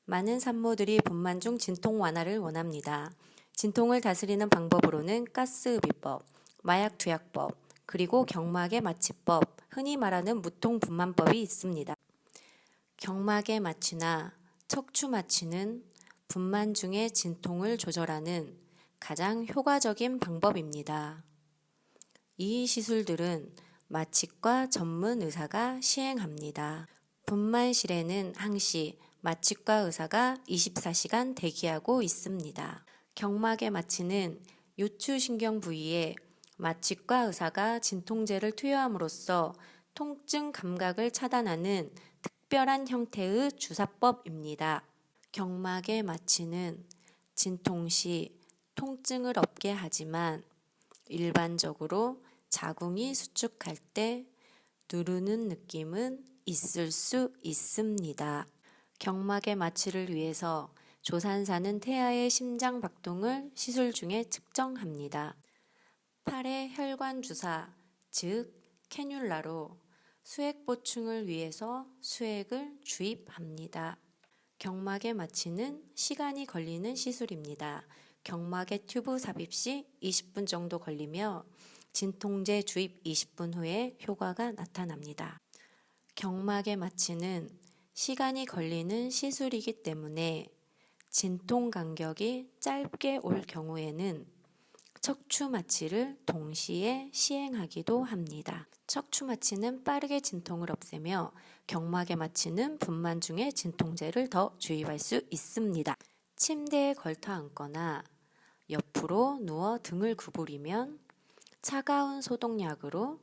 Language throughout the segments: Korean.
많은 산모들이 분만 중 진통 완화를 원합니다. 진통을 다스리는 방법으로는 가스흡입법, 마약 투약법, 그리고 경막의 마취법, 흔히 말하는 무통 분만법이 있습니다. 경막의 마취나 척추 마취는 분만 중의 진통을 조절하는 가장 효과적인 방법입니다. 이 시술들은 마취과 전문 의사가 시행합니다. 분만실에는 항시 마취과 의사가 24시간 대기하고 있습니다. 경막의 마취는 요추신경 부위에 마취과 의사가 진통제를 투여함으로써 통증 감각을 차단하는 특별한 형태의 주사법입니다. 경막의 마취는 진통 시 통증을 없게 하지만 일반적으로 자궁이 수축할 때 누르는 느낌은 있을 수 있습니다. 경막의 마취를 위해서 조산사는 태아의 심장 박동을 시술 중에 측정합니다. 팔에 혈관 주사, 즉 캐뉼라로 수액 보충을 위해서 수액을 주입합니다. 경막의 마취는 시간이 걸리는 시술입니다. 경막의 튜브 삽입 시 20분 정도 걸리며 진통제 주입 20분 후에 효과가 나타납니다. 경막의 마취는 시간이 걸리는 시술이기 때문에 진통 간격이 짧게 올 경우에는 척추 마취를 동시에 시행하기도 합니다. 척추 마취는 빠르게 진통을 없애며 경막의 마취는 분만 중에 진통제를 더 주입할 수 있습니다. 침대에 걸터 앉거나 옆으로 누워 등을 구부리면 차가운 소독약으로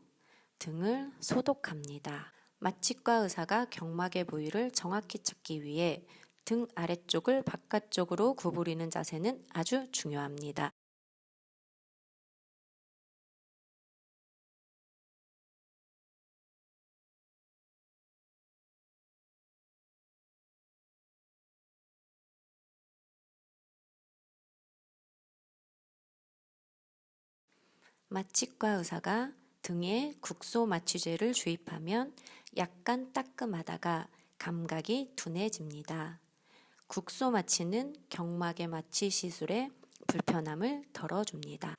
등을 소독합니다. 마취과 의사가 경막의 부위를 정확히 찾기 위해 등 아래쪽을 바깥쪽으로 구부리는 자세는 아주 중요합니다. 마취과 의사가 등에 국소 마취제를 주입하면 약간 따끔하다가 감각이 둔해집니다. 국소 마취는 경막의 마취 시술에 불편함을 덜어줍니다.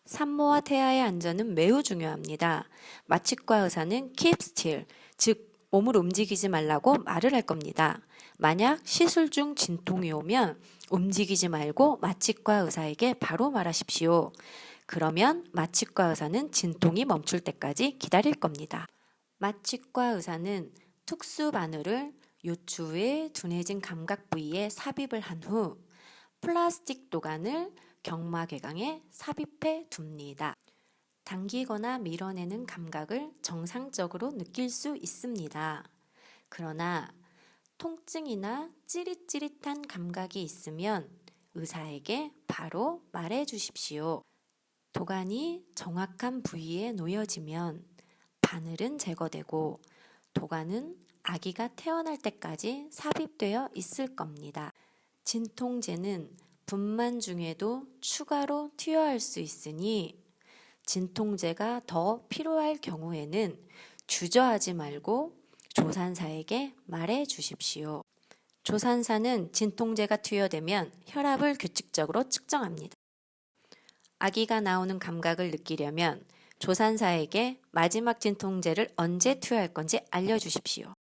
산모와 태아의 안전은 매우 중요합니다. 마취과 의사는 keep still, 즉 몸을 움직이지 말라고 말을 할 겁니다. 만약 시술 중 진통이 오면 움직이지 말고 마취과 의사에게 바로 말하십시오. 그러면 마취과 의사는 진통이 멈출 때까지 기다릴 겁니다. 마취과 의사는 특수 바늘을 요추의 둔해진 감각 부위에 삽입을 한 후 플라스틱 도관을 경막외곽에 삽입해 둡니다. 당기거나 밀어내는 감각을 정상적으로 느낄 수 있습니다. 그러나 통증이나 찌릿찌릿한 감각이 있으면 의사에게 바로 말해 주십시오. 도관이 정확한 부위에 놓여지면 바늘은 제거되고 도관은 아기가 태어날 때까지 삽입되어 있을 겁니다. 진통제는 분만 중에도 추가로 투여할 수 있으니 진통제가 더 필요할 경우에는 주저하지 말고 조산사에게 말해 주십시오. 조산사는 진통제가 투여되면 혈압을 규칙적으로 측정합니다. 아기가 나오는 감각을 느끼려면 조산사에게 마지막 진통제를 언제 투여할 건지 알려주십시오.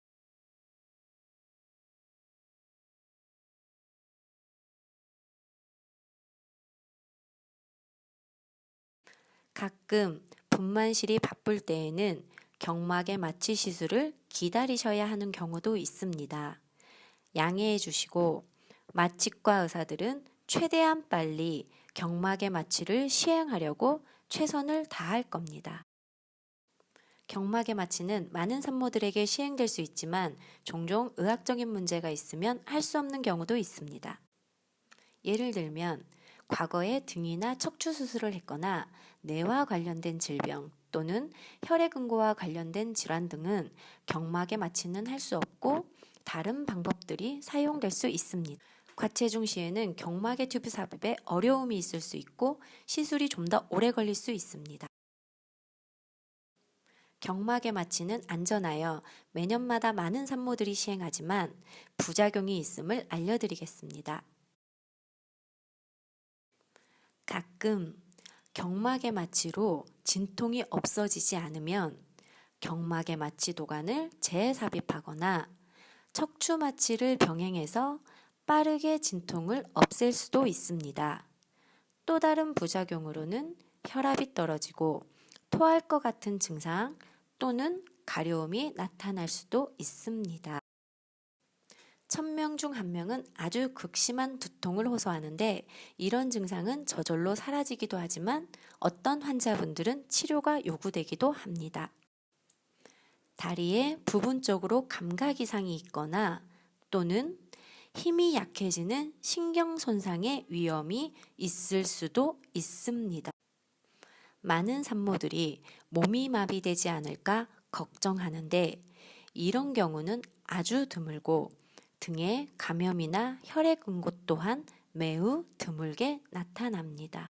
가끔 분만실이 바쁠 때에는 경막의 마취 시술을 기다리셔야 하는 경우도 있습니다. 양해해 주시고 마취과 의사들은 최대한 빨리 경막의 마취를 시행하려고 최선을 다할 겁니다. 경막의 마취는 많은 산모들에게 시행될 수 있지만 종종 의학적인 문제가 있으면 할 수 없는 경우도 있습니다. 예를 들면 과거에 등이나 척추 수술을 했거나 뇌와 관련된 질병 또는 혈액응고와 관련된 질환 등은 경막의 마취는 할 수 없고 다른 방법들이 사용될 수 있습니다. 과체중 시에는 경막의 튜브 삽입에 어려움이 있을 수 있고 시술이 좀 더 오래 걸릴 수 있습니다. 경막의 마취는 안전하여 매년마다 많은 산모들이 시행하지만 부작용이 있음을 알려드리겠습니다. 가끔 경막의 마취로 진통이 없어지지 않으면 경막의 마취 도관을 재삽입하거나 척추 마취를 병행해서 빠르게 진통을 없앨 수도 있습니다. 또 다른 부작용으로는 혈압이 떨어지고 토할 것 같은 증상 또는 가려움이 나타날 수도 있습니다. 1000명 중 1명은 아주 극심한 두통을 호소하는데 이런 증상은 저절로 사라지기도 하지만 어떤 환자분들은 치료가 요구되기도 합니다. 다리에 부분적으로 감각 이상이 있거나 또는 힘이 약해지는 신경 손상의 위험이 있을 수도 있습니다. 많은 산모들이 몸이 마비되지 않을까 걱정하는데 이런 경우는 아주 드물고 등에 감염이나 혈액 응고 또한 매우 드물게 나타납니다.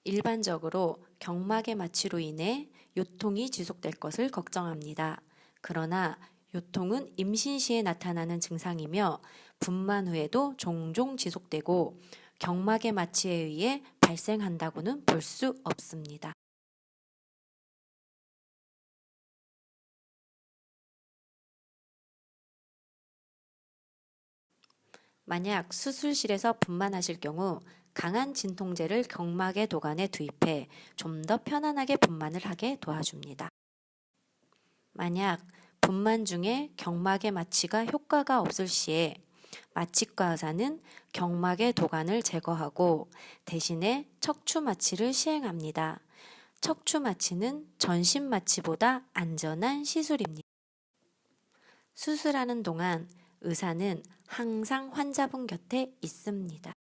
일반적으로 경막의 마취로 인해 요통이 지속될 것을 걱정합니다. 그러나 요통은 임신 시에 나타나는 증상이며 분만 후에도 종종 지속되고 경막의 마취에 의해 발생한다고는 볼 수 없습니다. 만약 수술실에서 분만하실 경우 강한 진통제를 경막의 도관에 투입해 좀 더 편안하게 분만을 하게 도와줍니다. 만약 분만 중에 경막의 마취가 효과가 없을 시에 마취과 의사는 경막의 도관을 제거하고 대신에 척추 마취를 시행합니다. 척추 마취는 전신 마취보다 안전한 시술입니다. 수술하는 동안 의사는 항상 환자분 곁에 있습니다.